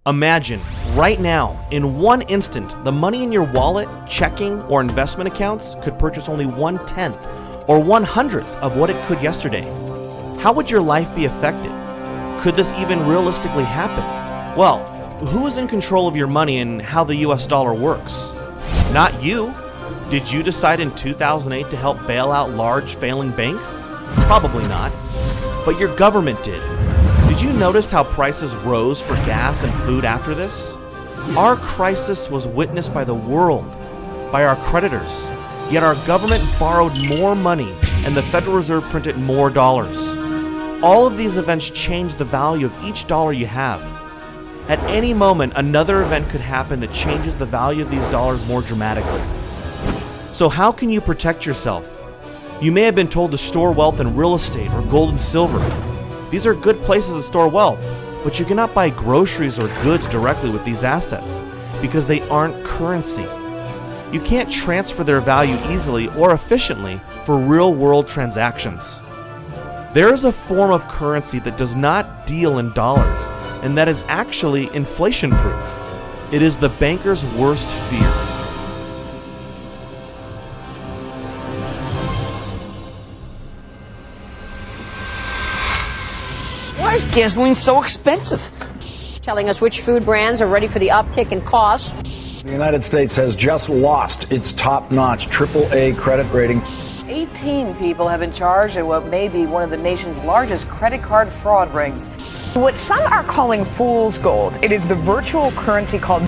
Imagine, right now, in one instant, the money in your wallet, checking, or investment accounts could purchase only 1/10 or 1/100th of what it could yesterday. How would your life be affected? Could this even realistically happen? Well, who is in control of your money and how the US dollar works? Not you. Did you decide in 2008 to help bail out large failing banks? Probably not. But your government did. Did you notice how prices rose for gas and food after this? Our crisis was witnessed by the world, by our creditors, yet our government borrowed more money and the Federal Reserve printed more dollars. All of these events changed the value of each dollar you have. At any moment, another event could happen that changes the value of these dollars more dramatically. So how can you protect yourself? You may have been told to store wealth in real estate or gold and silver. These are good places to store wealth, but you cannot buy groceries or goods directly with these assets because they aren't currency. You can't transfer their value easily or efficiently for real-world transactions. There is a form of currency that does not deal in dollars, and that is actually inflation-proof. It is the banker's worst fear. Why is gasoline so expensive? Telling us which food brands are ready for the uptick in costs. The United States has just lost its top-notch AAA credit rating. 18 people have been charged in what may be one of the nation's largest credit card fraud rings. What some are calling fool's gold, it is the virtual currency called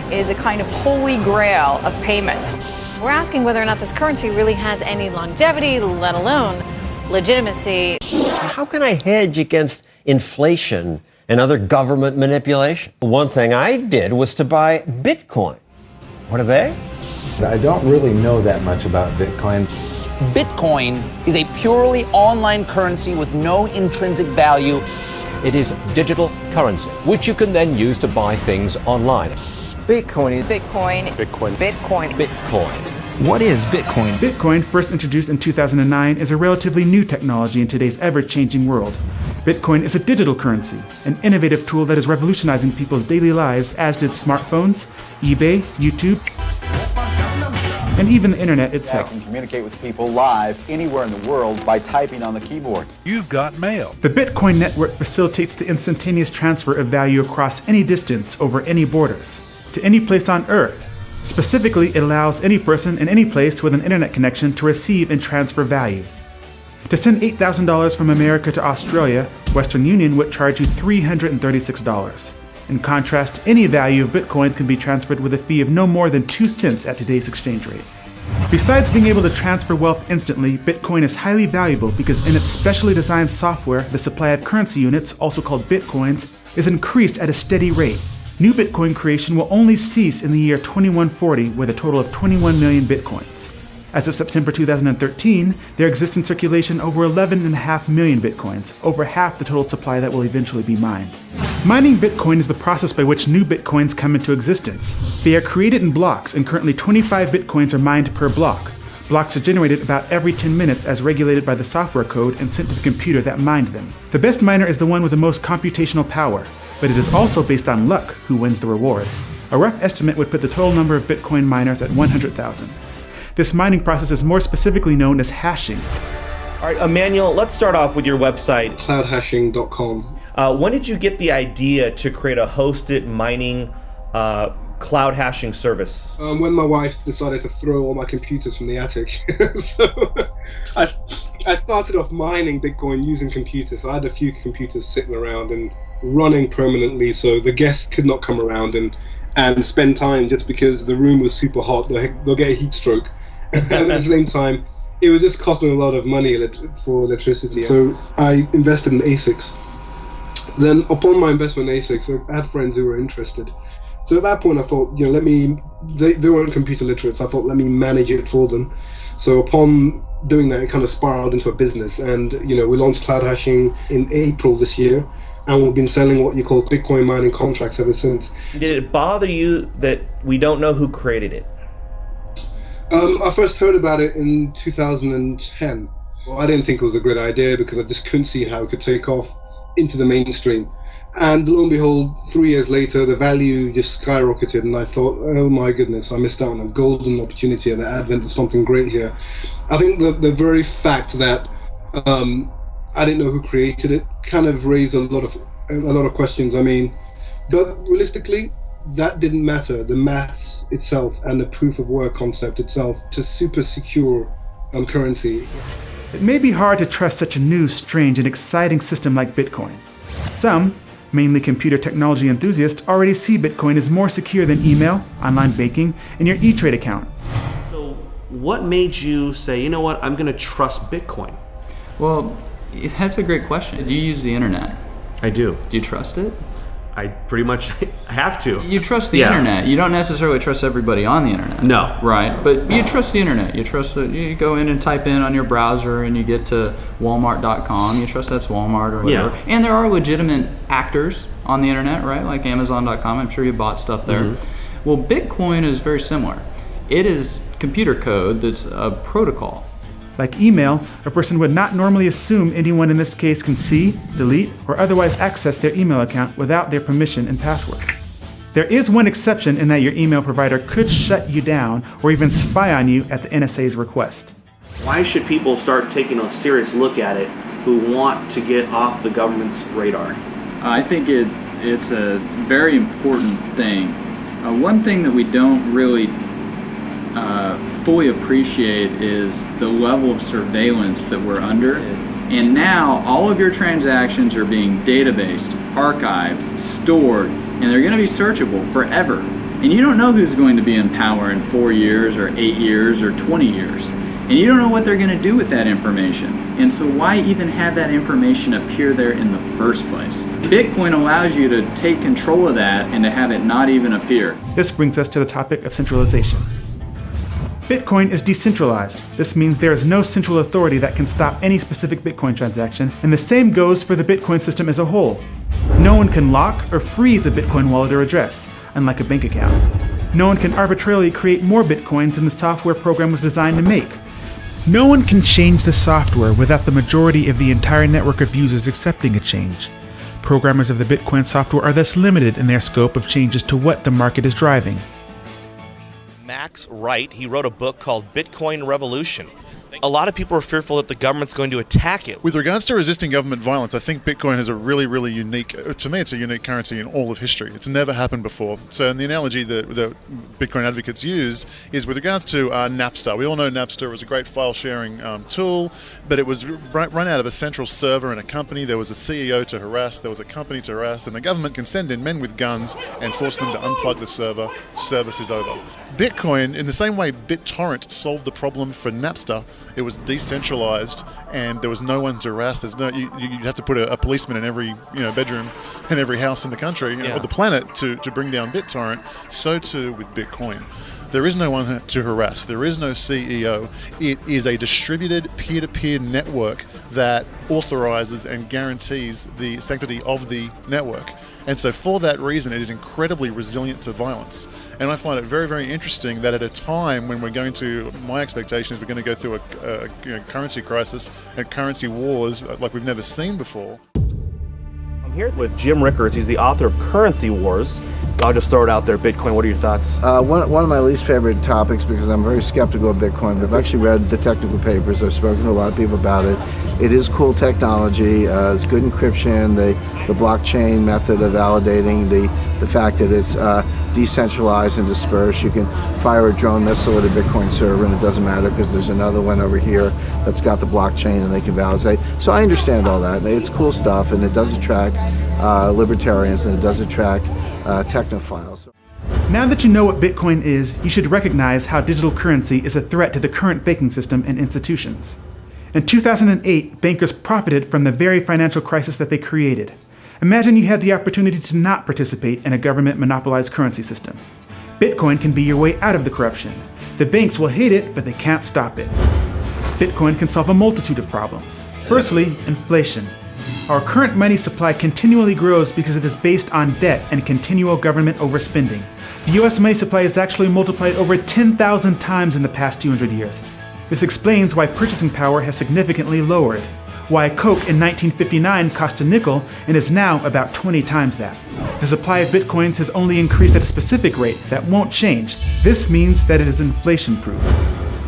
is a kind of holy grail of payments. We're asking whether or not this currency really has any longevity, let alone legitimacy. How can I hedge against inflation and other government manipulation? One thing I did was to buy Bitcoin. What are they? I don't really know that much about Bitcoin. Bitcoin is a purely online currency with no intrinsic value. It is digital currency, which you can then use to buy things online. Bitcoin. Bitcoin. Bitcoin. Bitcoin. Bitcoin. What is Bitcoin? Bitcoin, first introduced in 2009, is a relatively new technology in today's ever-changing world. Bitcoin is a digital currency, an innovative tool that is revolutionizing people's daily lives, as did smartphones, eBay, YouTube, and even the internet itself. I can communicate with people live anywhere in the world by typing on the keyboard. You've got mail. The Bitcoin network facilitates the instantaneous transfer of value across any distance over any borders, to any place on Earth. Specifically, it allows any person in any place with an internet connection to receive and transfer value. To send $8,000 from America to Australia, Western Union would charge you $336. In contrast, any value of Bitcoin can be transferred with a fee of no more than 2 cents at today's exchange rate. Besides being able to transfer wealth instantly, Bitcoin is highly valuable because in its specially designed software, the supply of currency units, also called Bitcoins, is increased at a steady rate. New Bitcoin creation will only cease in the year 2140 with a total of 21 million Bitcoins. As of September 2013, there exist in circulation over 11.5 million Bitcoins, over half the total supply that will eventually be mined. Mining Bitcoin is the process by which new Bitcoins come into existence. They are created in blocks, and currently 25 Bitcoins are mined per block. Blocks are generated about every 10 minutes as regulated by the software code and sent to the computer that mined them. The best miner is the one with the most computational power, but it is also based on luck who wins the reward. A rough estimate would put the total number of Bitcoin miners at 100,000. This mining process is more specifically known as hashing. All right, Emmanuel, let's start off with your website. Cloudhashing.com. When did you get the idea to create a hosted mining cloud hashing service? When my wife decided to throw all my computers from the attic. So I started off mining Bitcoin using computers. So I had a few computers sitting around and running permanently so the guests could not come around and spend time just because the room was super hot. They'll get a heat stroke. And at the same time, it was just costing a lot of money for electricity. So I invested in ASICs. Then upon my investment in ASICs, I had friends who were interested. So at that point I thought, they weren't computer literate, so I thought, let me manage it for them. So upon doing that, it kind of spiraled into a business. And, we launched Cloud Hashing in April this year. And we've been selling what you call Bitcoin mining contracts ever since. Did it bother you that we don't know who created it? I first heard about it in 2010. Well, I didn't think it was a great idea because I just couldn't see how it could take off into the mainstream. And lo and behold, 3 years later, the value just skyrocketed, and I thought, oh my goodness, I missed out on a golden opportunity and the advent of something great here. I think the very fact that I didn't know who created it kind of raised a lot of questions. I mean, but realistically, that didn't matter. The maths itself and the proof of work concept itself, it's a super secure currency. It may be hard to trust such a new, strange, and exciting system like Bitcoin. Some, mainly computer technology enthusiasts, already see Bitcoin as more secure than email, online banking, and your E-Trade account. So what made you say, you know what, I'm going to trust Bitcoin? Well, that's a great question. Do you use the internet? I do. Do you trust it? I pretty much have to. You trust the internet. You don't necessarily trust everybody on the internet. No. Right, but you trust the internet. You trust that you go in and type in on your browser and you get to Walmart.com. You trust that's Walmart or whatever. Yeah. And there are legitimate actors on the internet, right? Like Amazon.com. I'm sure you bought stuff there. Mm-hmm. Well, Bitcoin is very similar. It is computer code that's a protocol. Like email, a person would not normally assume anyone in this case can see, delete, or otherwise access their email account without their permission and password. There is one exception in that your email provider could shut you down or even spy on you at the NSA's request. Why should people start taking a serious look at it who want to get off the government's radar? I think it's a very important thing. One thing that we don't really fully appreciate is the level of surveillance that we're under. And now all of your transactions are being databased, archived, stored, and they're going to be searchable forever. And you don't know who's going to be in power in 4 years or 8 years or 20 years. And you don't know what they're going to do with that information. And so why even have that information appear there in the first place? Bitcoin allows you to take control of that and to have it not even appear. This brings us to the topic of centralization. Bitcoin is decentralized. This means there is no central authority that can stop any specific Bitcoin transaction, and the same goes for the Bitcoin system as a whole. No one can lock or freeze a Bitcoin wallet or address, unlike a bank account. No one can arbitrarily create more Bitcoins than the software program was designed to make. No one can change the software without the majority of the entire network of users accepting a change. Programmers of the Bitcoin software are thus limited in their scope of changes to what the market is driving. Max Wright, he wrote a book called Bitcoin Revolution. A lot of people are fearful that the government's going to attack it. With regards to resisting government violence, I think Bitcoin is a really, really unique, to me it's a unique currency in all of history. It's never happened before. So the analogy that Bitcoin advocates use is with regards to Napster. We all know Napster was a great file sharing tool, but it was run out of a central server in a company. There was a CEO to harass, there was a company to harass, and the government can send in men with guns and force them to unplug the server. Service is over. Bitcoin, in the same way BitTorrent solved the problem for Napster, it was decentralized and there was no one to harass. There's no you have to put a policeman in every bedroom in every house in the country or the planet to bring down BitTorrent. So too with Bitcoin. There is no one to harass. There is no CEO. It is a distributed peer-to-peer network that authorizes and guarantees the sanctity of the network. And so for that reason, it is incredibly resilient to violence. And I find it very, very interesting that at a time when we're going to, my expectation is we're going to go through a currency crisis and currency wars like we've never seen before. I'm here with Jim Rickards. He's the author of Currency Wars. I'll just throw it out there. Bitcoin, what are your thoughts? One of my least favorite topics, because I'm very skeptical of Bitcoin, but I've actually read the technical papers. I've spoken to a lot of people about it. It is cool technology. It's good encryption, the blockchain method of validating, the fact that it's decentralized and dispersed. You can fire a drone missile at a Bitcoin server and it doesn't matter because there's another one over here that's got the blockchain and they can validate. So I understand all that. It's cool stuff and it does attract libertarians and it does attract technophiles. Now that you know what Bitcoin is, you should recognize how digital currency is a threat to the current banking system and institutions. In 2008, bankers profited from the very financial crisis that they created. Imagine you had the opportunity to not participate in a government-monopolized currency system. Bitcoin can be your way out of the corruption. The banks will hate it, but they can't stop it. Bitcoin can solve a multitude of problems. Firstly, inflation. Our current money supply continually grows because it is based on debt and continual government overspending. The US money supply has actually multiplied over 10,000 times in the past 200 years. This explains why purchasing power has significantly lowered. why Coke in 1959 cost a nickel and is now about 20 times that. The supply of bitcoins has only increased at a specific rate that won't change. This means that it is inflation-proof.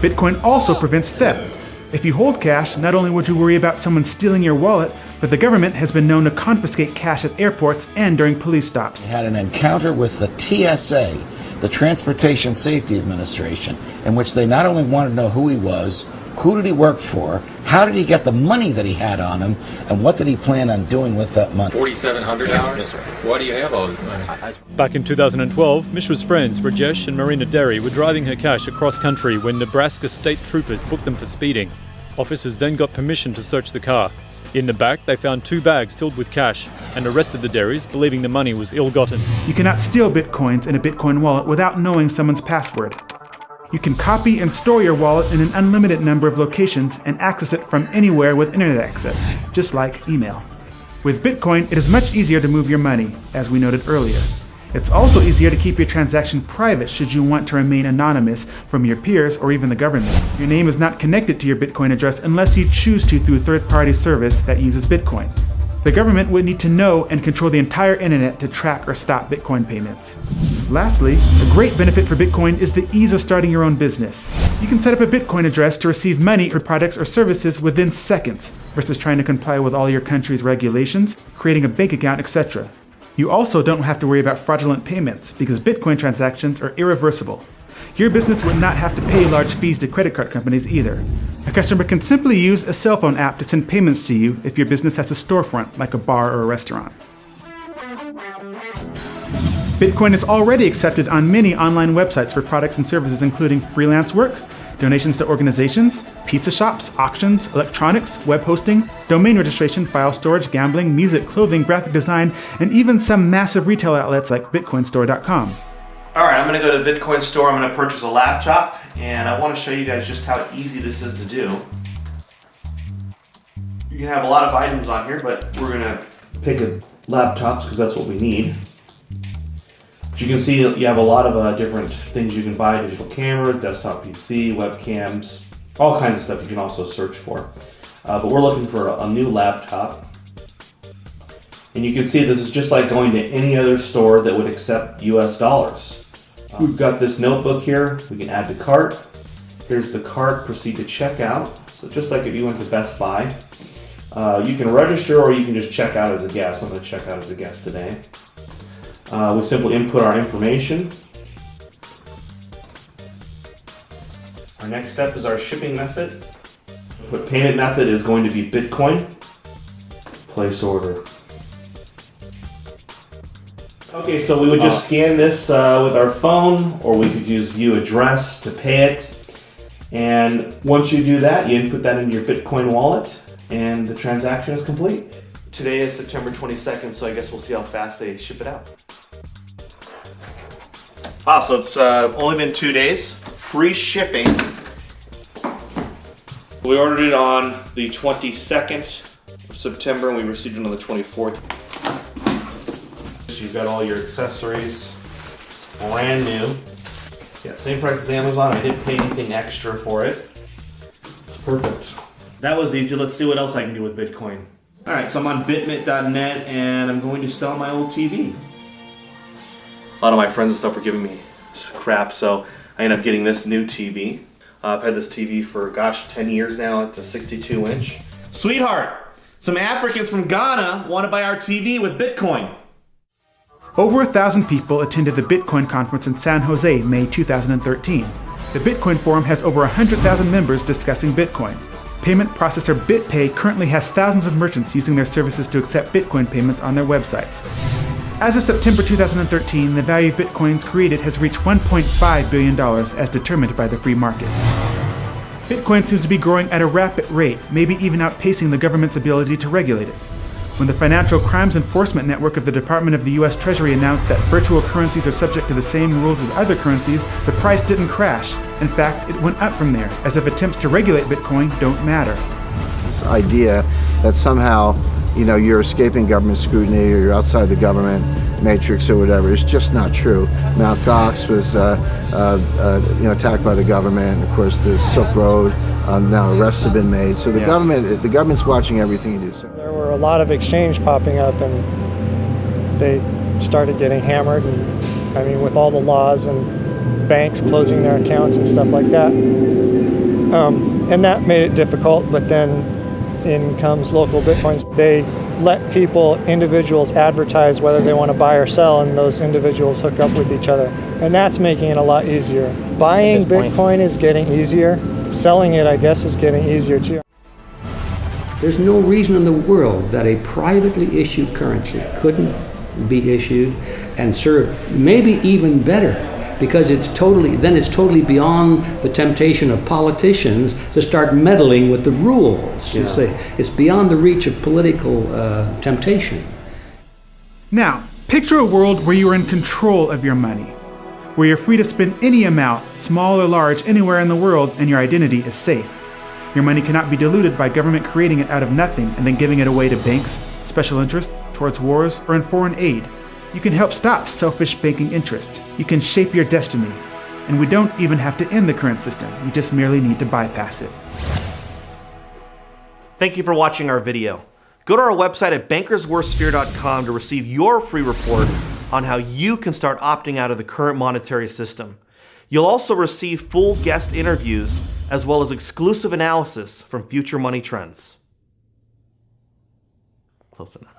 Bitcoin also prevents theft. If you hold cash, not only would you worry about someone stealing your wallet, but the government has been known to confiscate cash at airports and during police stops. We had an encounter with the TSA, the Transportation Safety Administration, in which they not only wanted to know who he was, who did he work for, how did he get the money that he had on him, and what did he plan on doing with that money? $4,700? Yes, sir. Why do you have all this money? Back in 2012, Mishra's friends, Rajesh and Marina Derry, were driving her cash across country when Nebraska state troopers booked them for speeding. Officers then got permission to search the car. In the back, they found 2 bags filled with cash and arrested the Derrys, believing the money was ill-gotten. You cannot steal bitcoins in a Bitcoin wallet without knowing someone's password. You can copy and store your wallet in an unlimited number of locations and access it from anywhere with internet access, just like email. With Bitcoin, it is much easier to move your money, as we noted earlier. It's also easier to keep your transaction private should you want to remain anonymous from your peers or even the government. Your name is not connected to your Bitcoin address unless you choose to through a third-party service that uses Bitcoin. The government would need to know and control the entire internet to track or stop Bitcoin payments. Lastly, a great benefit for Bitcoin is the ease of starting your own business. You can set up a Bitcoin address to receive money for products or services within seconds, versus trying to comply with all your country's regulations, creating a bank account, etc. You also don't have to worry about fraudulent payments, because Bitcoin transactions are irreversible. Your business would not have to pay large fees to credit card companies either. A customer can simply use a cell phone app to send payments to you if your business has a storefront, like a bar or a restaurant. Bitcoin is already accepted on many online websites for products and services including freelance work, donations to organizations, pizza shops, auctions, electronics, web hosting, domain registration, file storage, gambling, music, clothing, graphic design, and even some massive retail outlets like bitcoinstore.com. Alright, I'm going to go to the Bitcoin store, I'm going to purchase a laptop, and I want to show you guys just how easy this is to do. You can have a lot of items on here, but we're going to pick laptops because that's what we need. But you can see you have a lot of different things you can buy: digital camera, desktop PC, webcams, all kinds of stuff you can also search for. But we're looking for a new laptop. And you can see this is just like going to any other store that would accept US dollars. We've got this notebook here, we can add to cart. Here's the cart, proceed to checkout. So just like if you went to Best Buy, you can register or you can just check out as a guest. I'm going to check out as a guest today. We simply input our information. Our next step is our shipping method. The payment method is going to be Bitcoin. Place order. Okay, so we would just scan this with our phone, or we could use view address to pay it. And once you do that, you input that into your Bitcoin wallet, and the transaction is complete. Today is September 22nd, so I guess we'll see how fast they ship it out. Wow, so it's only been 2 days. Free shipping. We ordered it on the 22nd of September, and we received it on the 24th. You've got all your accessories, brand new. Yeah, same price as Amazon. I didn't pay anything extra for it. It's perfect. That was easy. Let's see what else I can do with Bitcoin. All right, so I'm on bitmit.net, and I'm going to sell my old TV. A lot of my friends and stuff were giving me crap, so I ended up getting this new TV. I've had this TV for, 10 years now. It's a 62-inch. Sweetheart, some Africans from Ghana want to buy our TV with Bitcoin. Over 1,000 people attended the Bitcoin conference in San Jose, May 2013. The Bitcoin Forum has over 100,000 members discussing Bitcoin. Payment processor BitPay currently has thousands of merchants using their services to accept Bitcoin payments on their websites. As of September 2013, the value of Bitcoins created has reached $1.5 billion as determined by the free market. Bitcoin seems to be growing at a rapid rate, maybe even outpacing the government's ability to regulate it. When the Financial Crimes Enforcement Network of the Department of the U.S. Treasury announced that virtual currencies are subject to the same rules as other currencies, the price didn't crash. In fact, it went up from there, as if attempts to regulate Bitcoin don't matter. This idea that somehow you're escaping government scrutiny or you're outside the government matrix or whatever. It's just not true. Mt. Gox was attacked by the government. Of course, the Silk Road, now arrests have been made. So the government's watching everything you do. So. There were a lot of exchange popping up, and they started getting hammered. And I mean, with all the laws and banks closing their accounts and stuff like that, and that made it difficult. But then in comes local Bitcoins. They let individuals advertise whether they want to buy or sell, and those individuals hook up with each other. And that's making it a lot easier. Buying Bitcoin is getting easier. Selling it, I guess, is getting easier too. There's no reason in the world that a privately issued currency couldn't be issued and serve maybe even better, because it's totally beyond the temptation of politicians to start meddling with the rules. Yeah. It's beyond the reach of political temptation. Now, picture a world where you are in control of your money, where you're free to spend any amount, small or large, anywhere in the world, and your identity is safe. Your money cannot be diluted by government creating it out of nothing and then giving it away to banks, special interests, towards wars, or in foreign aid. You can help stop selfish banking interests. You can shape your destiny. And we don't even have to end the current system. We just merely need to bypass it. Thank you for watching our video. Go to our website at bankersworstfear.com to receive your free report on how you can start opting out of the current monetary system. You'll also receive full guest interviews as well as exclusive analysis from future money trends. Close enough.